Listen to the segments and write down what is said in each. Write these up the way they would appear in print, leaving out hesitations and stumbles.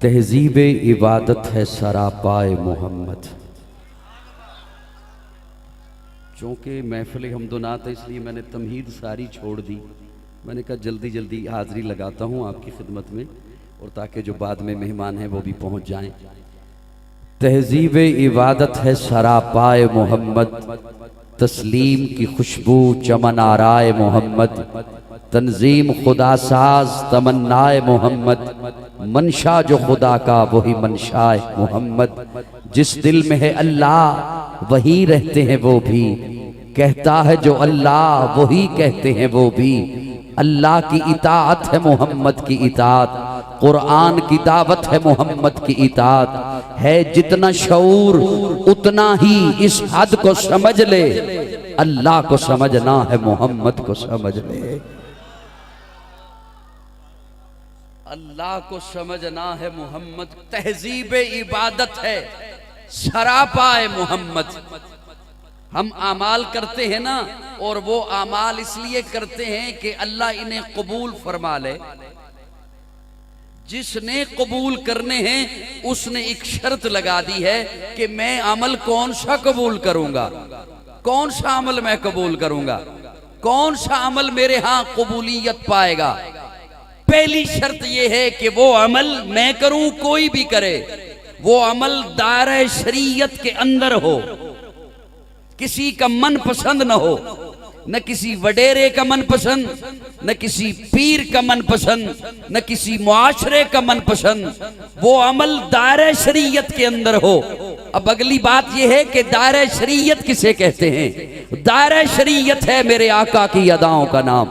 तहजीब इबादत है सरापाए मोहम्मद। चूँकि महफिल हमदुनात है इसलिए मैंने तमहीद सारी छोड़ दी। मैंने कहा जल्दी जल्दी हाज़री लगाता हूँ आपकी खिदमत में, और ताकि जो बाद में मेहमान हैं वो भी पहुँच जाएं। तहजीब इबादत है सरापाए मोहम्मद, तस्लीम की खुशबू चमन आराए मोहम्मद, तंजीम खुदा साज तमन्नाए मोहम्मद, मनशा जो खुदा का वही मनशाए मोहम्मद। जिस दिल में है अल्लाह वही रहते हैं वो भी, कहता है जो अल्लाह वही कहते हैं वो भी। अल्लाह की इताअत है मोहम्मद की इताअत, कुरान की दावत है मोहम्मद की इताअत। है जितना शऊर उतना ही इस हद को समझ ले, अल्लाह को समझना है मोहम्मद को समझ ले। अल्लाह को समझना है मोहम्मद, तहजीब इबादत है सरापाए मोहम्मद। हम आमाल करते हैं ना, और वो आमाल इसलिए करते हैं कि अल्लाह इन्हें कबूल फरमा ले। जिसने कबूल करने हैं उसने एक शर्त लगा दी है कि मैं अमल कौन सा कबूल करूंगा, कौन सा अमल मैं कबूल करूंगा, कौन सा अमल मेरे यहां कबूलियत पाएगा। पहली शर्त यह है कि वो अमल मैं करूं, कोई भी करे, वो अमल दायरे शरीयत के अंदर हो, किसी का मन पसंद न हो, न किसी वडेरे का मन पसंद, न किसी पीर का मन पसंद, न किसी मुआशरे का मन पसंद। वो अमल दायरे शरीयत के अंदर हो। अब अगली बात यह है कि दायरे शरीयत किसे कहते हैं? दायरे शरीयत है मेरे आका की अदाओं का नाम,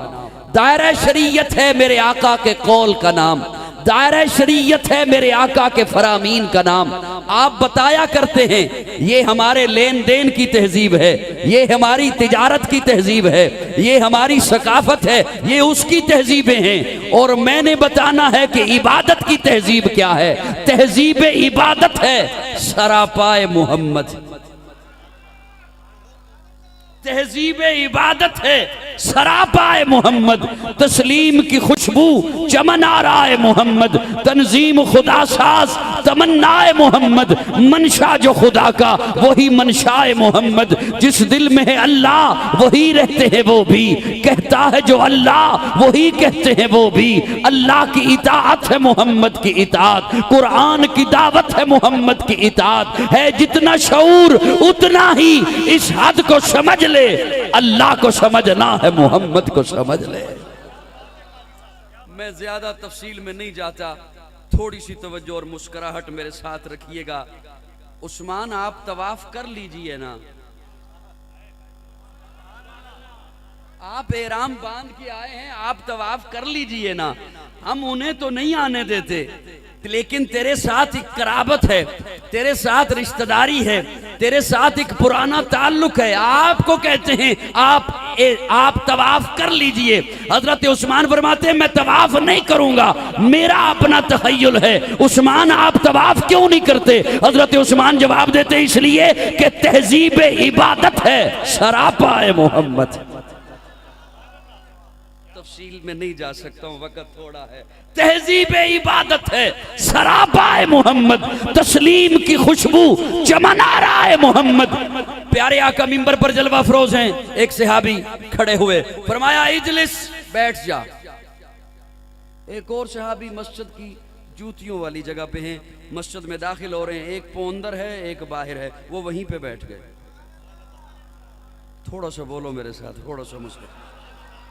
दायरा शरीयत है मेरे आका के कौल का नाम, दायरा शरीयत है मेरे आका के फरामीन का नाम। आप बताया करते हैं ये हमारे लेन देन की तहजीब है, ये हमारी तिजारत की तहजीब है, ये हमारी सकाफत है, ये उसकी तहजीबें हैं। और मैंने बताना है कि इबादत की तहजीब क्या है। तहजीब इबादत है सरापाए मोहम्मद, तहजीब इबादत है सरापाए मोहम्मद, तस्लीम की खुशबू चमन आराए मोहम्मद, तंजीम खुदा साज तमन्नाए मोहम्मद, मनशा जो खुदा का वही मनशाए मोहम्मद। जिस दिल में है अल्लाह वही रहते हैं वो भी, कहता है जो अल्लाह वही कहते हैं वो भी। अल्लाह की इताअत है मोहम्मद की इताअत, कुरान की दावत है मोहम्मद की इताअत। है जितना शऊर उतना ही इस हद को समझ ले, अल्लाह को समझना है मोहम्मद को समझ ले। मैं ज्यादा तफसील में नहीं जाता, थोड़ी सी तवज्जो और मुस्कुराहट मेरे साथ रखिएगा। उस्मान आप तवाफ कर लीजिए ना, आप एहराम बांध के आए हैं, आप तवाफ कर लीजिए ना। हम उन्हें तो नहीं आने देते, लेकिन तेरे साथ एक कराबत है, तेरे साथ रिश्तेदारी है, तेरे साथ एक पुराना ताल्लुक है। आपको कहते हैं आप तवाफ कर लीजिए। हजरत उस्मान फरमाते हैं मैं तवाफ नहीं करूंगा, मेरा अपना तखय्युल है। उस्मान आप तवाफ क्यों नहीं करते? हजरत उस्मान जवाब देते इसलिए कि तहजीब इबादत है सरापाए मोहम्मद। तफसील में नहीं जा सकता हूं, वक्त थोड़ा है। तहजीब इबादत है सरापाए मोहम्मद, तस्लीम की खुशबू चमन आराए मोहम्मद। प्यारे आका मिंबर पर जलवा फरोज हैं। एक सहाबी खड़े हुए, फरमाया इजलिस, बैठ जा। एक और सहाबी मस्जिद की जूतियों वाली जगह पे हैं, मस्जिद में दाखिल हो रहे हैं, एक पो अंदर है एक बाहर है, वो वहीं पे बैठ गए। थोड़ा सा बोलो मेरे साथ, थोड़ा सा मुस्कुराओ।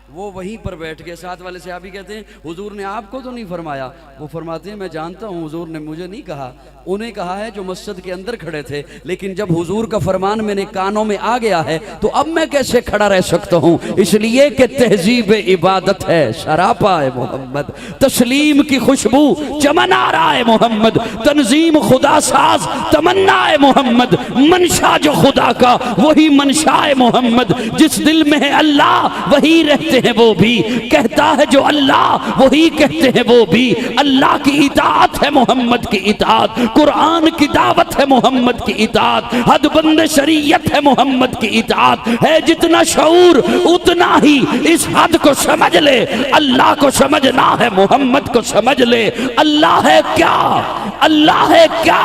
वो वहीं पर बैठ गए। साथ वाले सहाबी कहते हैं हुजूर ने आपको तो नहीं फरमाया। वो फरमाते हैं मैं जानता हूँ हुजूर ने मुझे नहीं कहा, उन्हें कहा है जो मस्जिद के अंदर खड़े थे। लेकिन जब हुजूर का फरमान मेरे कानों में आ गया है तो अब मैं कैसे खड़ा रह सकता हूँ, इसलिए कि तहजीब इबादत है सरापाए मोहम्मद, तस्लीम की खुशबू चमन आराए मोहम्मद, तंजीम खुदा साज तमन्नाए मोहम्मद, मनशा जो खुदा का वही मनशाए मोहम्मद। जिस दिल में है अल्लाह वही रहते कहते हैं वो भी, कहता है जो अल्लाह वही कहते हैं वो भी। अल्लाह की इताअत है मोहम्मद की इताअत, कुरान की दावत है मोहम्मद की इताअत, हदबंद शरीयत है मोहम्मद की इताअत है। जितना शऊर उतना ही इस हद को समझ ले, अल्लाह को समझना है, मोहम्मद को समझ ले। अल्लाह है क्या, अल्लाह है क्या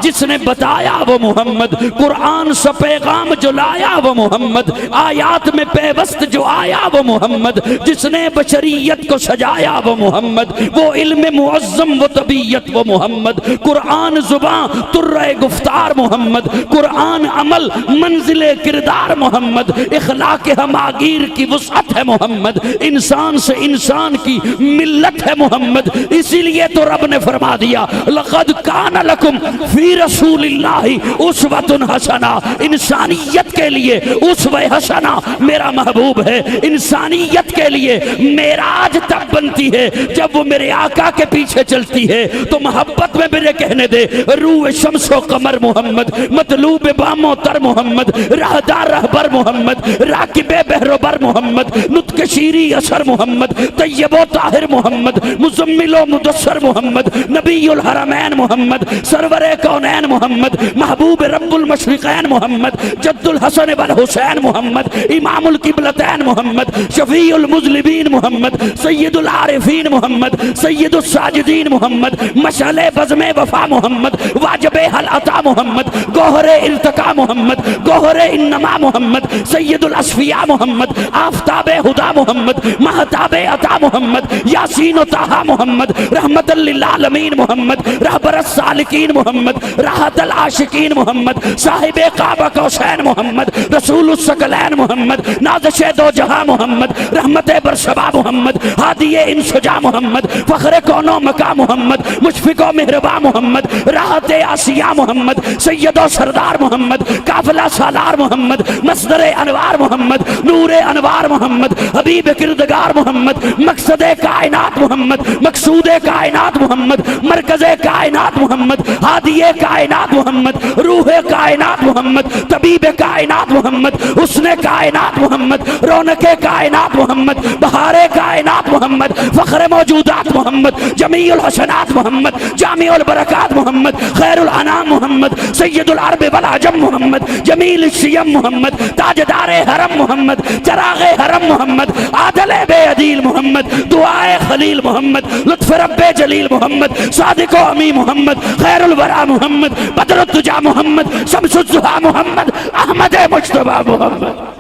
जिसने बताया वो मोहम्मद, कुरान से पैगाम जो लाया वो मोहम्मद, आयात में पेवस्त जो आया वो मोहम्मद, जिसने बशरियत को सजाया वो मोहम्मद, वो इल्म मुअज्जम वो तबीयत वो मोहम्मद, कुरान जुबान तुर्रे गुफ्तार मोहम्मद, कुरान अमल मंजिले किरदार मोहम्मद, इखलाक हमागीर की वुसअत है मोहम्मद, इंसान से इंसान की मिल्लत है मोहम्मद। इसीलिए तो रब ने फरमा दिया लक़द कान लकुम फी रसूलिल्लाहि उस्वतुन हसना, इंसानियत के लिए उस्वा हसना मेरा महबूब है। इंसानियत के लिए मेराज तब बनती है जब वो मेरे आका के पीछे चलती है। तो मोहब्बत में मेरे कहने दे रूह शम्सो कमर मोहम्मद, मतलूब बामो तर मोहम्मद, राहदार रहबर मोहम्मद, राकिबे बहरोबर मोहम्मद, नुत्क शीरी असर मोहम्मद, तैयबो ताहिर मोहम्मद, मुजम्मिलो मुदस्सर मोहम्मद, नबीउल हरमैन मोहम्मद, सरवरे कौनैन मोहम्मद, महबूब रब्बुल मशरिकैन मोहम्मद, जद्दुल हसन वल हुसैन मोहम्मद, इमामुल किबलतैन मोहम्मद, शफीउल मुज़लिमीन मोहम्मद, सय्यदुल आरिफीन मोहम्मद, सय्यदुस साजिदीन मोहम्मद, मशअले बज़्मे वफा मोहम्मद, वाजिबे हल अता मोहम्मद, गोहरे इल्तिका मोहम्मद, गोहरे इन्नमा मोहम्मद, सय्यदुल अस्फिया मोहम्मद, आफताबे हुदा मोहम्मद, महताबे अता मोहम्मद, यासीन ताहा मोहम्मद, रहमतल लिल आलमीन मोहम्मद, रहबरस सालिकीन मोहम्मद, राहतल आशिकीन मोहम्मद, साहिबे काबा कौसैन मोहम्मद, रसूलुस सकलैन मोहम्मद, नाज़िशे दो जहां मोहम्मद, रहमते बरशबा मोहम्मद, हादिये इंसुजा मोहम्मद, फखरे कौनो मका मोहम्मद, मुशफिको मेहरबा मोहम्मद, राहते आसिया मोहम्मद, सैयदो सरदार मोहम्मद, काफिला सालार मोहम्मद, मस्दरे अनवार मोहम्मद, नूरे अनवार मोहम्मद, हबीब किरदगार मोहम्मद, मकसदे कायनात मोहम्मद, मकसूदे कायनात मोहम्मद, मरकज़े कायनात मोहम्मद, हादिये कायनात मोहम्मद, रूहे कायनात मोहम्मद, तबीबे कायनात मोहम्मद, हुस्ने कायनात मोहम्मद, रौनके कायनात मोहम्मद, बहारे कायनात मोहम्मद, फख्रे मौजूदात मोहम्मद, जमीउल हसनात मोहम्मद, जामिउल बरकात मोहम्मद, खैरुल अनाम मोहम्मद, सय्यदुल अरब वल अजम मोहम्मद, जमील शियम मोहम्मद, ताजदारे हरम मोहम्मद, चरागे हरम मोहम्मद, आदले बेअदील मोहम्मद, दुआए खलील मोहम्मद, लुत्फ रब्बे जलील मोहम्मद, सादिको अमी मोहम्मद, खैरुल वरा मोहम्मद, बदरुत तुजा मोहम्मद, शम्सुज जुहा मोहम्मद, अहमद मुज्तबा मोहम्मद।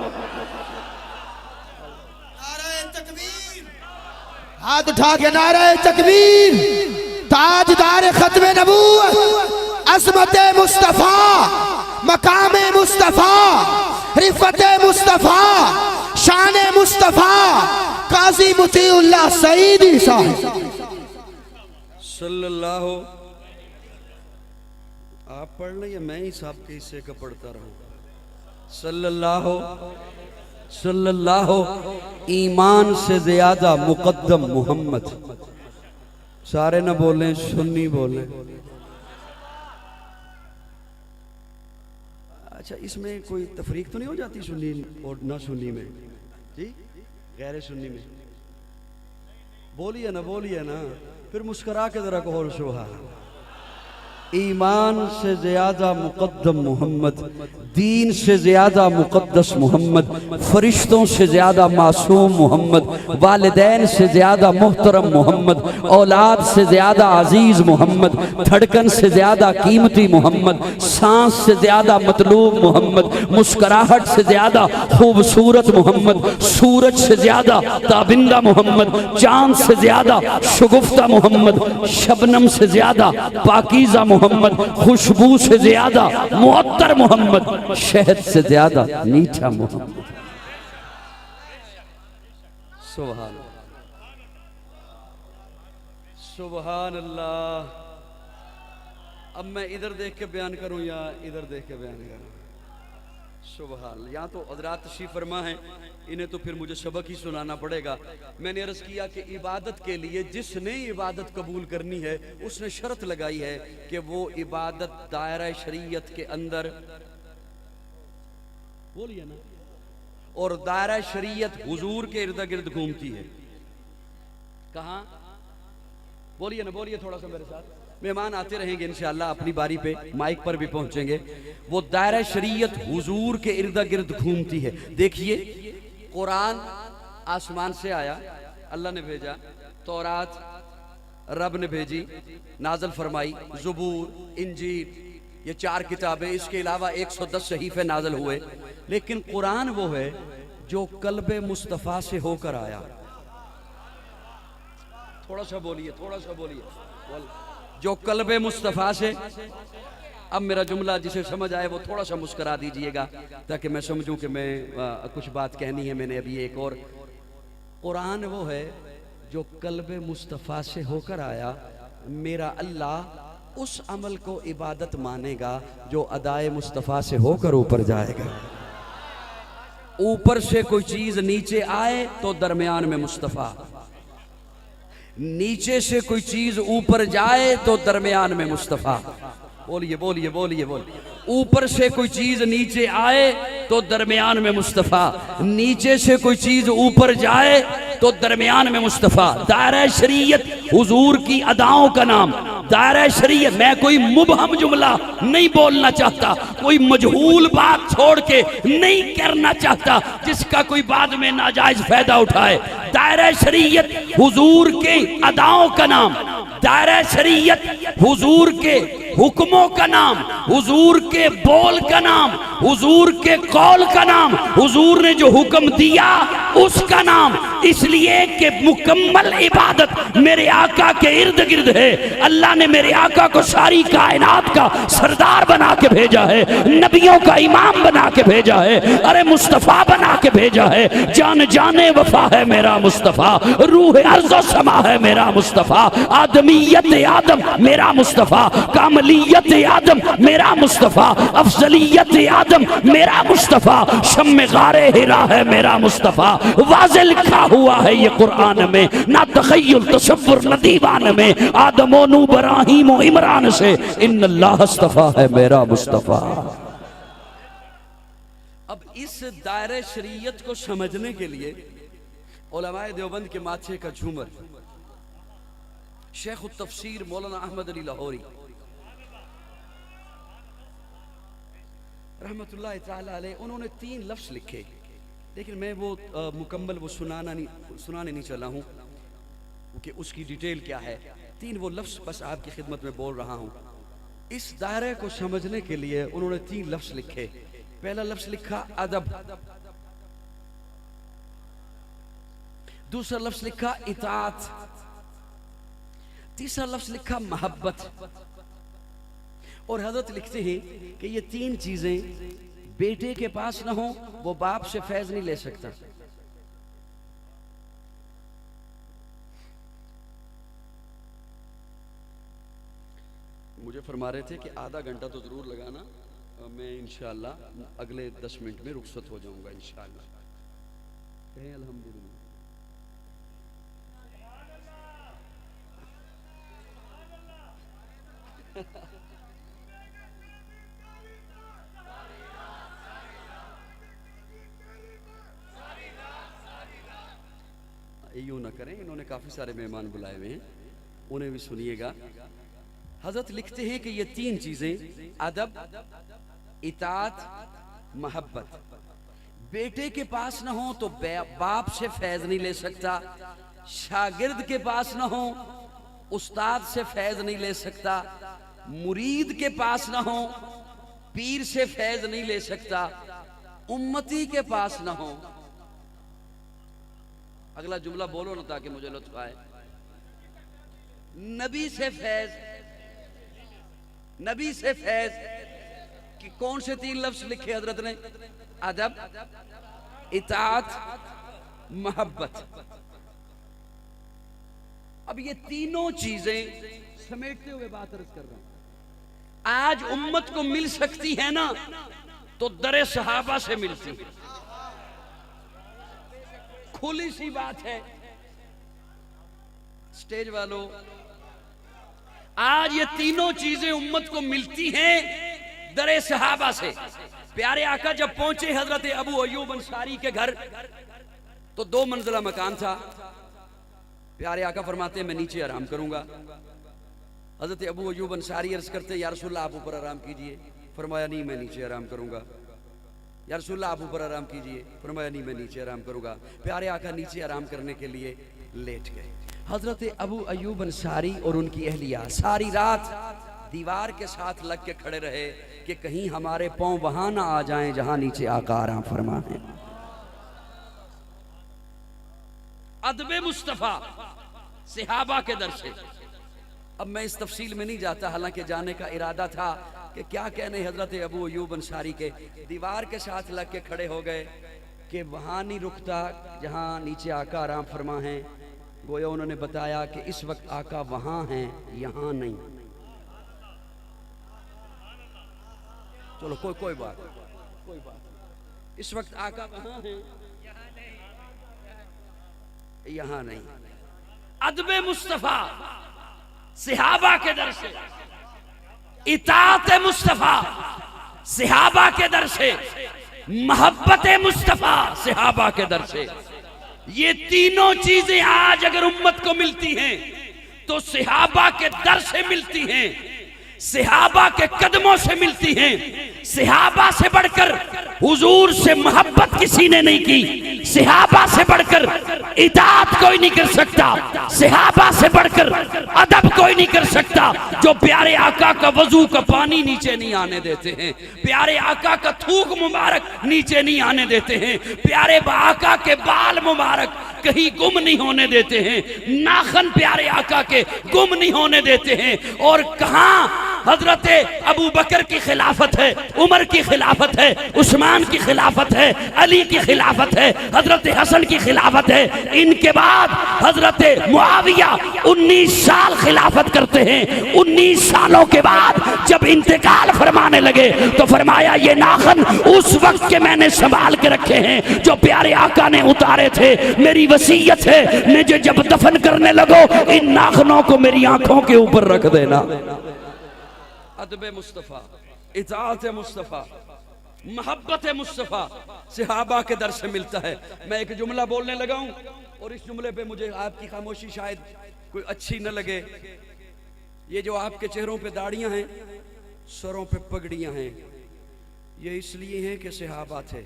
हाथ उठा के नारे तकबीर, ताजदार खत्म नबूवत, असमत मुस्तफा, मकाम मुस्तफा, रिफत मुस्तफा, शान मुस्तफा, काजी मुतीउल्लाह सईदी साहब सल्लल्लाहु। आप पढ़ लें या मैं ही साहब के हिस्से का पढ़ता रहूं? सल्लल्लाहु सल्लल्लाहु। ईमान से ज्यादा मुकद्दम मोहम्मद। सारे न बोलें, सुन्नी बोलें। अच्छा, इसमें कोई तफरीक तो नहीं हो जाती सुन्नी और ना सुन्नी में? जी, गैर सुन्नी में बोलिए ना, बोलिए ना, फिर मुस्करा के जरा कहो सुभान। ईमान से ज्यादा मुकद्दम मोहम्मद, दीन से ज्यादा मुकद्दस मोहम्मद, फरिश्तों से ज्यादा मासूम मोहम्मद, वालिदैन से ज्यादा मुहतरम मोहम्मद, औलाद से ज्यादा अजीज मोहम्मद, धड़कन से ज्यादा कीमती मोहम्मद, सांस से ज्यादा मतलूब मोहम्मद, मुस्कराहट से ज्यादा खूबसूरत मोहम्मद, सूरज से ज्यादा ताबिंदा मोहम्मद, चांद से ज्यादा शगुफ्ता मोहम्मद, शबनम से ज्यादा पाकीज़ा मोहम्मद, खुशबू से ज्यादा मुअत्तर मोहम्मद, शहद से ज्यादा मीठा मोहम्मद। सुभान सुभान अल्लाह। अब मैं इधर देख के बयान करूं या इधर देख के बयान करूं? सुभान। यहाँ तो हज़रात तशरीफ़ फरमा है, इन्हें तो फिर मुझे सबक ही सुनाना पड़ेगा। मैंने अर्ज़ किया कि इबादत के लिए जिसने इबादत कबूल करनी है उसने शर्त लगाई है कि वो इबादत दायरा शरीयत के अंदर, बोलिए ना, और दायरा शरीयत हुजूर के इर्द गिर्द घूमती है। कहां? बोलिए ना, बोलिए थोड़ा सा मेरे साथ। मेहमान आते रहेंगे इंशाअल्लाह, अपनी बारी पे माइक पर भी पहुंचेंगे। वो दायरा शरीयत हुजूर के इर्द गिर्द घूमती है। देखिए, कुरान आसमान से आया, अल्लाह ने भेजा। तौरात रब ने भेजी, नाजल फरमाई। ज़बूर, इंजील, ये 4 किताबें, इसके अलावा 110 सहीफे नाजल हुए। लेकिन कुरान वो है जो कल्बे मुस्तफ़ा से होकर आया। थोड़ा सा बोलिए, थोड़ा सा बोलिए। जो कल्बे मुस्तफ़ा से। अब मेरा जुमला जिसे समझ आए वो थोड़ा सा मुस्करा दीजिएगा, ताकि मैं समझूं कि मैं कुछ बात कहनी है मैंने अभी एक और। कुरान वो है जो कल्बे मुस्तफ़ा से होकर आया। मेरा अल्लाह उस अमल को इबादत मानेगा जो अदाए मुस्तफ़ा से होकर ऊपर जाएगा। ऊपर से कोई चीज नीचे आए तो दरमियान में मुस्तफ़ा, नीचे से कोई चीज ऊपर जाए तो दरमियान में मुस्तफ़ा। बोलिए बोलिए बोलिए बोलिए। ऊपर से कोई चीज नीचे आए तो दरमियान में मुस्तफ़ा, नीचे से कोई चीज ऊपर जाए तो दरमियान में मुस्तफ़ा। दायरा शरीयत हुजूर की अदाओं का नाम दायरा शरीयत। मैं कोई मुबहम जुमला नहीं बोलना चाहता, कोई मजहूल बात छोड़ के नहीं करना चाहता जिसका कोई बाद में नाजायज फायदा उठाए। दायरा शरीयत हुजूर के अदाओं का नाम, दायरा शरीयत हुजूर के हुक्मों का नाम, हुजूर के बोल का नाम, हुजूर के कौल का नाम, हुजूर ने जो हुक्म दिया उसका नाम। इसलिए कि मुकम्मल इबादत मेरे आका के इर्द गिर्द है। अल्लाह ने मेरे आका को सारी कायनात का सरदार बना के भेजा है, नबियों का इमाम बना के भेजा है, अरे मुस्तफ़ा बना के भेजा है। जान जाने वफा है मेरा मुस्तफ़ा, रूह अर्ज़ो समा है मेरा मुस्तफ़ा, आदमियत आदम मेरा मुस्तफ़ा, कामलियत आदम मेरा मुस्तफ़ा, अफजलियत आदम मेरा मुस्तफ़ा, शम्मे गारे हिरा है मेरा मुस्तफ़ा। वाज़े लिखा हुआ है ये कुरान में, ना तख़य्युल तसव्वुर न दीवान में। आदमो नू इब्राहीम व इमरान से इन्नल्लाह अस्तफ़ा है मेरा मुस्तफ़ा। अब इस दायरे शरीयत को समझने के लिए उलमाए देवबंद के माथे का झूमर शेख तफसीर मौलाना अहमद अली लाहौरी रहमतुल्लाह ताला अलैह, उन्होंने 3 लफ्ज़ लिखे। लेकिन मैं वो मुकम्मल वो सुनाने नहीं चला हूँ कि उसकी डिटेल क्या है। 3 वो लफ्ज़ बस आपकी खिदमत में बोल रहा हूँ। इस दायरे को समझने के लिए उन्होंने 3 लफ्ज़ लिखे। पहला लफ्ज़ लिखा अदब, दूसरा लफ्ज़ लिखा इताअत, तीसरा लफ्ज़ लिखा मोहब्बत। और हज़रत लिखते हैं कि ये 3 चीज़ें बेटे के पास ना हो वो बाप से फैज़ नहीं ले सकता। मुझे फरमा रहे थे कि आधा घंटा तो ज़रूर लगाना, मैं इंशाअल्लाह अगले 10 मिनट में रुखसत हो जाऊंगा इंशाअल्लाह। कहें अल्हम्दुलिल्लाह। यूं ना करें, इन्होंने काफी सारे मेहमान बुलाए हुए हैं, उन्हें भी सुनिएगा। हजरत लिखते हैं कि ये 3 चीजें अदब, इताअत, मोहब्बत बेटे के पास ना हो तो बाप से फैज नहीं ले सकता, शागिर्द के पास ना हो उस्ताद से फैज नहीं ले सकता, मुरीद के पास ना हो पीर से फैज नहीं ले सकता, उम्मती के पास ना हो। अगला जुमला बोलो ना ताकि मुझे लुत्फ आए। नबी से फैज, नबी से फैज कि कौन से 3 लफ्ज लिखे हजरत ने? अदब, इताअत, मोहब्बत। अब ये तीनों चीजें समेटते हुए बात अर्ज कर रहा हूं। आज उम्मत को मिल सकती है ना तो दरे सहाबा से मिलती है, खुली सी बात है। स्टेज वालों, आज ये तीनों चीजें उम्मत को मिलती हैं दरे सहाबा से। प्यारे आका जब पहुंचे हजरत अबू अयूब अंसारी के घर तो 2 मंजिला मकान था। प्यारे आका फरमाते हैं मैं नीचे आराम करूंगा। हजरत अबू अयूब अंसारी अर्ज करते या रसूलल्लाह आप ऊपर आराम कीजिए। फरमाया नहीं मैं नीचे आराम करूंगा। या रसूलल्लाह आप ऊपर आराम कीजिए। फरमाया नहीं मैं नीचे आराम करूंगा। प्यारे आका नीचे आराम करने के लिए लेट गए। हजरत अबू अयूब अंसारी और उनकी अहलिया सारी रात दीवार के साथ लग के खड़े रहे कि कहीं हमारे पांव वहां ना आ जाएं जहां नीचे आका आराम फरमा है। अदबे मुस्तफा सहाबा के दर से। अब मैं इस तफसील में नहीं जाता, हालांकि जाने का इरादा था कि क्या कहने हजरत अबू अयूब अंसारी के दीवार के साथ लग के खड़े हो गए कि वहां नहीं रुकता जहां नीचे आका आराम फरमा है। गोया उन्होंने बताया कि इस वक्त आका वहां हैं यहां नहीं। चलो कोई बात इस वक्त आका वहां हैं यहां नहीं। अदबे मुस्तफा सहाबा के दर से, इताअत मुस्तफा सहाबा के दर से, मोहब्बत मुस्तफा सहाबा के दर से। ये तीनों चीजें आज अगर उम्मत को मिलती हैं तो सहाबा के दर से मिलती हैं, सहाबा के कदमों से मिलती हैं। सहाबा से बढ़कर हुजूर से मोहब्बत किसी ने नहीं की, सहाबा से बढ़कर इताअत कोई नहीं कर सकता, सहाबा से बढ़कर अदब कोई नहीं कर सकता। जो प्यारे आका का वजू का पानी नीचे नहीं आने देते हैं, प्यारे आका का थूक मुबारक नीचे नहीं आने देते हैं, प्यारे आका के बाल मुबारक कहीं गुम नहीं होने देते हैं, नाखन प्यारे आका के गुम नहीं होने देते हैं। और कहां हजरत अबू बकर की खिलाफत है, उमर की खिलाफत है, उस्मान की खिलाफत है, अली की खिलाफत है, हजरत हसन की खिलाफत है। इनके बाद हजरत मुआविया 19 साल खिलाफत करते हैं। 19 सालों के बाद जब इंतकाल फरमाने लगे तो फरमाया ये नाखन उस वक्त के मैंने संभाल के रखे हैं जो प्यारे आका ने उतारे थे। मेरी वसीयत है मुझे जब दफन करने लगो इन नाखनों को मेरी आंखों के ऊपर रख देना। अदबे मुस्तफा, इताअत मुस्तफा, मोहब्बत मुस्तफा सहाबा के दर से मिलता है। मैं एक जुमला बोलने लगा हूं और इस जुमले पे मुझे आपकी खामोशी शायद कोई अच्छी न लगे। ये जो आपके चेहरों पे दाढ़ियां हैं, सरों पे पगड़ियां हैं, ये इसलिए हैं कि सहाबा थे।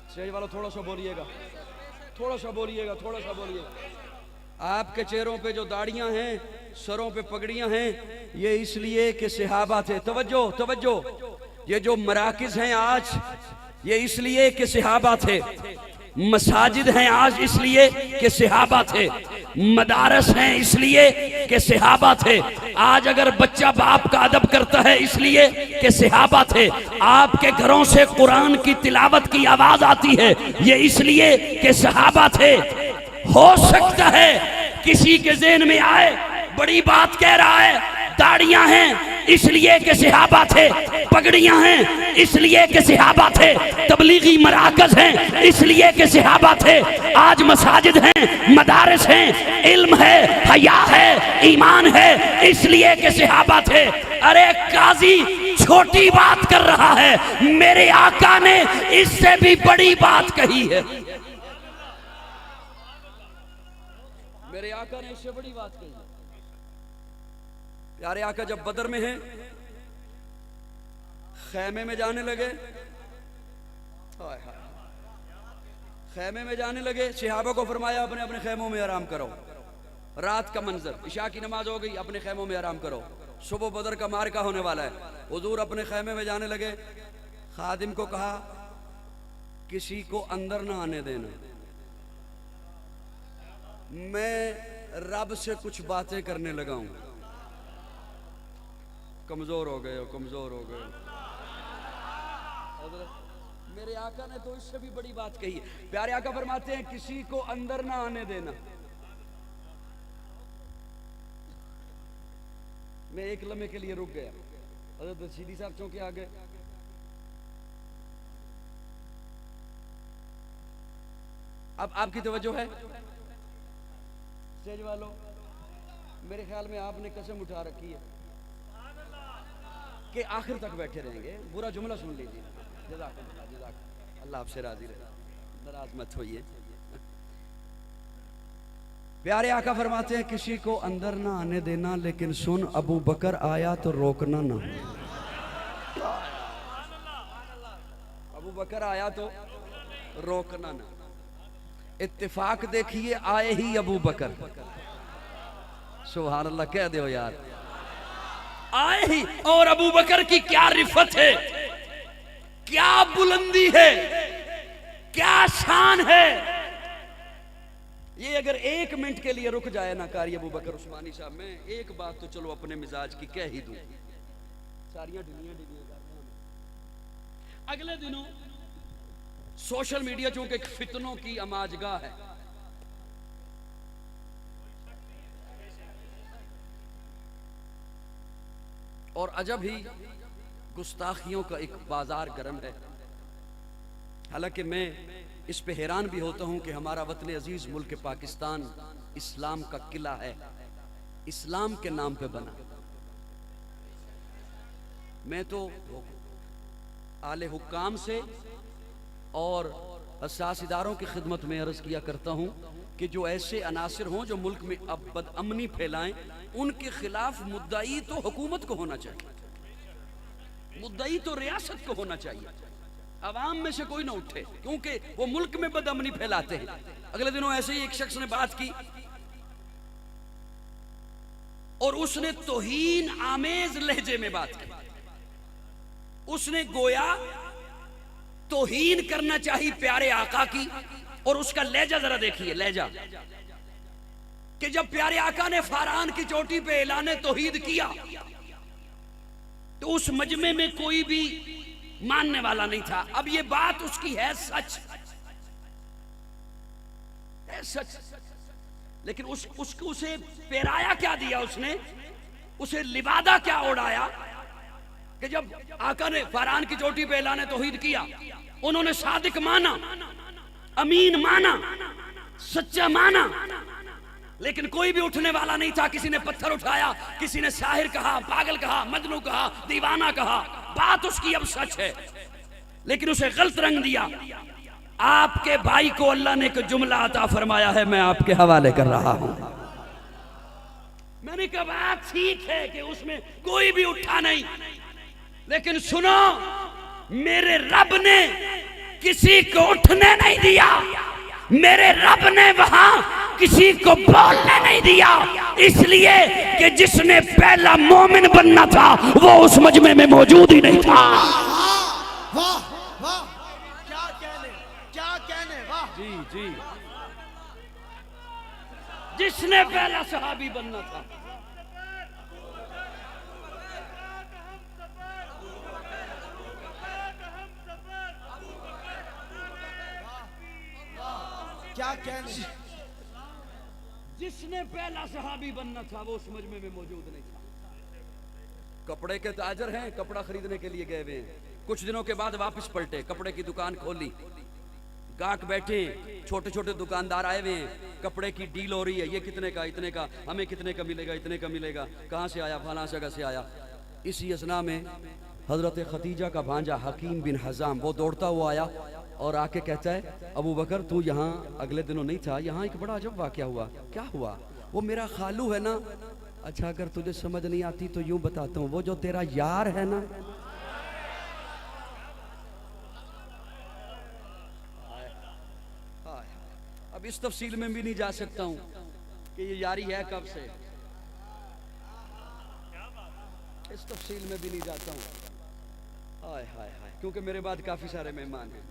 स्टेज वालों थोड़ा सा बोलिएगा, थोड़ा सा बोलिएगा, थोड़ा सा बोलिएगा। आपके चेहरों पे जो दाढ़ियां हैं, सरों पे पगड़ियां हैं, ये इसलिए कि सहाबा थे। तवज्जो तवज्जो, ये जो मराकिज हैं आज, ये इसलिए कि सहाबा थे। मसाजिद हैं आज इसलिए कि सहाबा थे। मदारस हैं इसलिए कि सहाबा थे। आज अगर बच्चा बाप का अदब करता है इसलिए कि सहाबा थे। आपके घरों से कुरान की तिलावत की आवाज आती है, ये इसलिए कि सहाबा थे। हो सकता है किसी के ज़हन में आए बड़ी बात कह रहा है, दाढ़ियां हैं इसलिए कि सहाबा थे, पगड़ियां हैं इसलिए कि सहाबा थे, तबलीगी मराकज हैं इसलिए कि सहाबा थे। आज मसाजिद हैं, मदारस हैं, इल्म है, हया है, ईमान है, इसलिए कि सहाबा थे। अरे काजी छोटी बात कर रहा है, मेरे आका ने इससे भी बड़ी बात कही है। मेरे आका ने इससे बड़ी बात कही है। प्यारे आका जब बदर में हैं, खैमे में जाने लगे, खैमे में जाने लगे, सहाबा को फरमाया अपने अपने खैमों में आराम करो। रात का मंजर, इशा की नमाज हो गई, अपने खैमों में आराम करो, सुबह बदर का मार्का होने वाला है। हुजूर अपने खैमे में जाने लगे, खादिम को कहा किसी को अंदर ना आने देना, मैं रब से कुछ बातें करने लगा हूं। कमजोर हो गए हो, कमजोर हो गए। मेरे आका ने तो इससे भी बड़ी बात कही है। प्यारे आका फरमाते हैं किसी को अंदर ना आने देना। मैं एक लम्हे के लिए रुक गया। हज़रत सीधी साहब चौंके आ गए। अब आपकी तवज्जो है स्टेज वालों, मेरे ख्याल में आपने कसम उठा रखी है कि आखिर तक बैठे रहेंगे, बुरा जुमला सुन लीजिए। जज़ाकल्लाह, जज़ाकल्लाह, अल्लाह आपसे राजी रहे, नाराज मत होइए। प्यारे आका फरमाते हैं किसी को अंदर ना आने देना, लेकिन सुन अबू बकर आया तो रोकना ना। अबू बकर आया तो रोकना ना। इत्तेफाक देखिए, आए ही अबू बकर। सुभान अल्लाह कह दो यार, आए ही। और अबू बकर की क्या रिफत है, क्या बुलंदी है, क्या शान है। ये अगर 1 मिनट के लिए रुक जाए ना कारी अबू बकर उस्मानी साहब, मैं एक बात तो चलो अपने मिजाज की कह ही दूं, सारियां ढिलियां ढिलियां कर रहे हैं। अगले दिनों सोशल मीडिया चूंकि एक फितनों की अमाजगाह है, और अजब ही गुस्ताखियों का एक बाजार गर्म है। हालांकि मैं इस पे हैरान भी होता हूं कि हमारा वतन अजीज मुल्क पाकिस्तान इस्लाम का किला है, इस्लाम के नाम पे बना। मैं तो आले हुक्काम से और हसास इदारों की खिदमत में अर्ज किया करता हूं कि जो ऐसे अनासिर हों जो मुल्क में अब बदअमनी फैलाएं, उनके खिलाफ मुद्दई तो हुकूमत को होना चाहिए, मुद्दई तो रियासत को होना चाहिए, अवाम में से कोई ना उठे, क्योंकि वो मुल्क में बदअमनी फैलाते हैं। अगले दिनों ऐसे ही एक शख्स ने बात की और उसने तौहीन आमेज लहजे में बात की। उसने गोया तौहीन करना चाहिए प्यारे आका की, और उसका लहजा जरा देखिए, लहजा कि जब प्यारे आका ने फारान की चोटी पे ऐलान तौहीद किया तो उस मजमे में कोई भी मानने वाला नहीं था। अब ये बात उसकी है सच, है सच, लेकिन उसको उसे पेराया क्या दिया, उसने उसे लिबादा क्या उड़ाया कि जब आका ने फारान की चोटी पे ऐलान तौहीद किया, उन्होंने सादिक माना, अमीन माना, सच्चा माना, लेकिन कोई भी उठने वाला नहीं था। किसी ने पत्थर उठाया, किसी ने शाहिर कहा, पागल कहा, मजनू कहा, दीवाना कहा। बात उसकी अब सच है, लेकिन उसे गलत रंग दिया। आपके भाई को अल्लाह ने एक जुमला अता फरमाया है, मैं आपके हवाले कर रहा हूं। मैंने कहा बात ठीक है कि उसमें कोई भी उठा नहीं, लेकिन सुनो, मेरे रब ने किसी को उठने नहीं दिया, मेरे रब ने वहां किसी को बोलने नहीं दिया, इसलिए कि जिसने पहला मोमिन बनना था वो उस मजमे में मौजूद ही नहीं था। वाह वाह, क्या कहने, क्या कहने, वाह जी जी, जिसने पहला सहाबी बनना था। क्या कहने, जिसने पहला सहाबी बनना था वो उस मजमे में मौजूद नहीं था। कपड़े के ताजर हैं, कपड़ा खरीदने के लिए गए हुए हैं, कुछ दिनों के बाद वापस पलटे, कपड़े की दुकान खोली, गाहक बैठे, छोटे छोटे दुकानदार आए हुए हैं, कपड़े की डील हो रही है, ये कितने का, इतने का, हमें कितने का मिलेगा, इतने का मिलेगा, कहाँ से आया, फलां जगह से आया। इसी असना में हजरत खतीजा का भांजा हकीम बिन हजाम वो दौड़ता हुआ आया और आके कहता है, अबू बकर तू यहाँ अगले दिनों नहीं था, यहाँ एक बड़ा अजब वाक़या हुआ। क्या हुआ? वो मेरा खालू है ना। अच्छा अगर तुझे समझ नहीं आती तो यूं बताता हूँ, वो जो तेरा यार है ना, अब इस तफसील में भी नहीं जा सकता हूँ कि ये यारी है कब से, इस तफसील में भी नहीं जाता हूँ। हाय हाय हाय, क्योंकि मेरे बाद काफी सारे मेहमान हैं।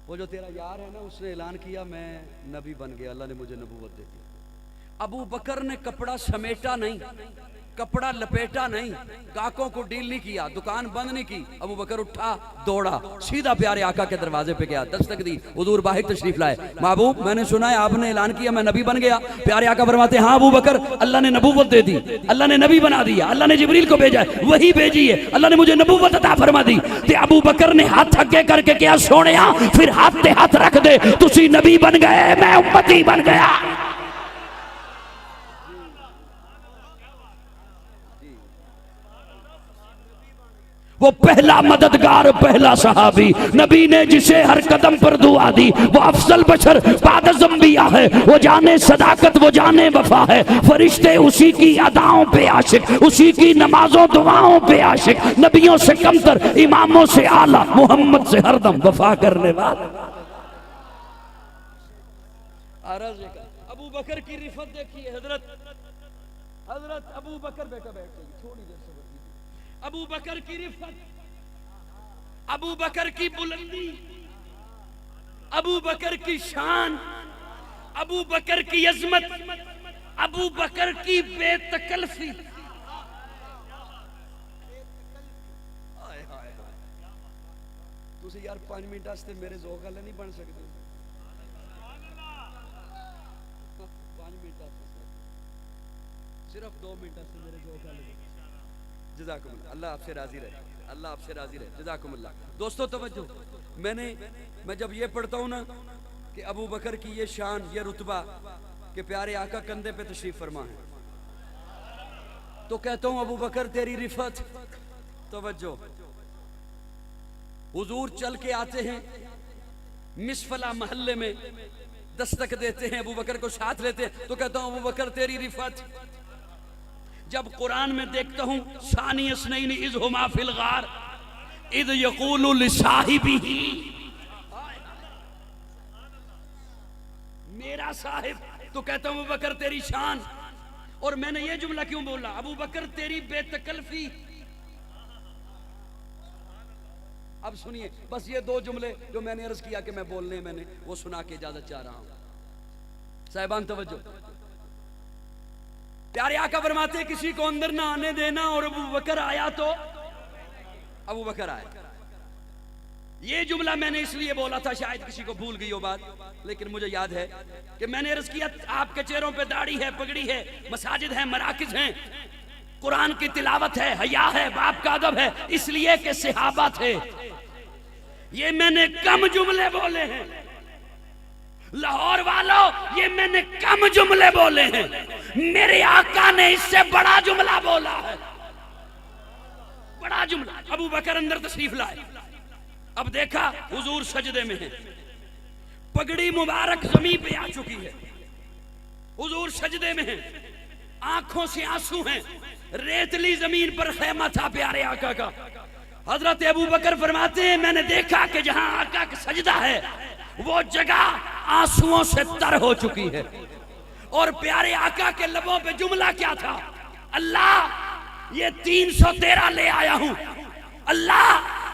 वो जो तेरा यार है ना, उसने ऐलान किया मैं नबी बन गया, अल्लाह ने मुझे नबूवत दे दी। अबू बकर ने कपड़ा समेटा नहीं, कपड़ा लपेटा नहीं, गाहकों को डील नहीं किया, दुकान बंद नहीं की। अबू बकर उठा, दौड़ा, सीधा प्यारे आका के दरवाजे पे गया, दस्तक दी, हुजूर बाहर तशरीफ लाए। महबूब मैंने सुना है आपने ऐलान किया मैं नबी बन गया। प्यारे आका फरमाते हाँ अबू बकर, अल्लाह ने नबूवत दे दी, अल्लाह ने नबी बना दिया, अल्लाह ने जिब्रील को भेजा, वही भेजी है, अल्लाह ने मुझे नबूवत अता फरमा दी। ते अबू बकर ने हाथ अगे करके क्या सोनिया, फिर हाथ ते हाथ रख दे, तुसी नबी बन गए, मैं उम्मती बन गया। वो पहला मददगार, पहला सहाबी, नबी ने जिसे हर कदम पर दुआ दी, वो अफजल बशर बाद ज़ंबिया है। वो जाने सदाकत, वो जाने वफा है। फरिश्ते उसी की अदाओं पे आशिक, उसी की नमाजों दुआओं पे आशिक, नबियों से कमतर, इमामों से आला, मोहम्मद से हरदम वफा करने वाला। अबू बकर की रिफत देखिए, हजरत अबू बकर, बेटा बैठ जाइए, थोड़ी देर से बैठिए। अबू बकर की रिफत, अबू बकर की बुलंदी, अबू बकर की शान, अबू बकर की अजमत, अबू बकर की बेतकल्फी। तुसी यार 5 मिनट वास्ते मेरे ज़ौक़ वाले नहीं बन सकते। 5 मिनट सिर्फ 2 मिनट से मेरे ज़ौक़ वाले। जज़ाकुमुल्लाह, अल्लाह आपसे राजी रहे, अल्लाह आपसे राजी रहे। जज़ाकुमुल्लाह। दोस्तों तवज्जो, मैं जब ये पढ़ता हूँ ना कि अबू बकर की ये शान, ये रुतबा कि प्यारे आका कंधे पे तशरीफ फरमा है, तो कहता हूँ अबू बकर तेरी रिफत। तवज्जो, हुजूर चल के आते हैं मिसफला मोहल्ले में, दस्तक देते हैं, अबू बकर को साथ लेते हैं, तो कहता हूँ अबू बकर तेरी रिफत। जब कुरान में देखता हूँ सानी अस्नैनी इज़ हुमा फिल गार इज़ यक़ूलु लिसाहिबिही, मेरा साहिब, तो कहता हूँ अबू बकर तेरी शान। और मैंने ये जुमला क्यों बोला, अबू बकर तेरी बेतकल्फी। अब सुनिए, बस ये 2 जुमले जो मैंने अर्ज किया कि मैं बोलने, मैंने वो सुना के इजाजत चाह रहा हूं। साहिबान तवज्जो, प्यारे आका फरमाते किसी को अंदर ना आने देना, और अबू बकर आया तो अबू बकर आया। ये जुमला मैंने इसलिए बोला था, शायद किसी को भूल गई हो बात, लेकिन मुझे याद है कि मैंने अर्ज किया आपके चेहरों पे दाढ़ी है, पगड़ी है, मसाजिद है, मराकिज हैं, कुरान की तिलावत है, हया है, बाप का अदब है, इसलिए कि सहाबा थे। ये मैंने कम जुमले बोले हैं लाहौर वालों, ये मैंने कम जुमले बोले हैं। मेरे आका ने इससे बड़ा जुमला बोला है, बड़ा जुमला। अबू बकर अंदर तशरीफ लाए, अब देखा हुजूर सजदे में हैं, पगड़ी मुबारक जमीन पे आ चुकी है, हुजूर सजदे में हैं, आंखों से आंसू हैं, रेतली जमीन पर खैमा था प्यारे आका का। हजरत अबू बकर फरमाते हैं मैंने देखा कि जहां आका का सजदा है वो जगह आंसुओं से तर हो चुकी है। और प्यारे आका के लबों पे जुमला क्या था, अल्लाह ये 313 ले आया हूं, अल्लाह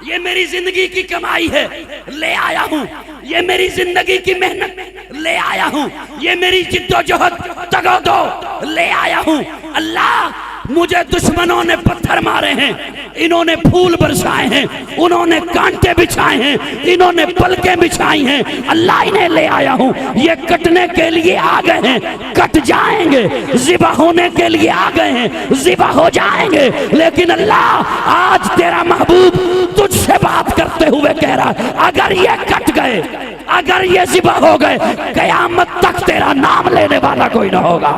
ये मेरी जिंदगी की कमाई है, ले आया हूं, ये मेरी जिंदगी की मेहनत ले आया हूं, ये मेरी जिद्दोजहद तगदो ले आया हूं। अल्लाह मुझे दुश्मनों ने पत्थर मारे हैं, इन्होंने फूल बरसाए हैं, उन्होंने कांटे बिछाए हैं, इन्होंने पलकें बिछाई हैं, अल्लाह इन्हें ले आया हूं। ये कटने के लिए आ गए हैं, कट जाएंगे, ज़िबा होने के लिए आ गए हैं, ज़िबा हो जाएंगे, लेकिन अल्लाह आज तेरा महबूब तुझसे बात करते हुए कह रहा है अगर ये कट गए, अगर ये ज़िबा हो गए, क़यामत तक तेरा नाम लेने वाला कोई ना होगा।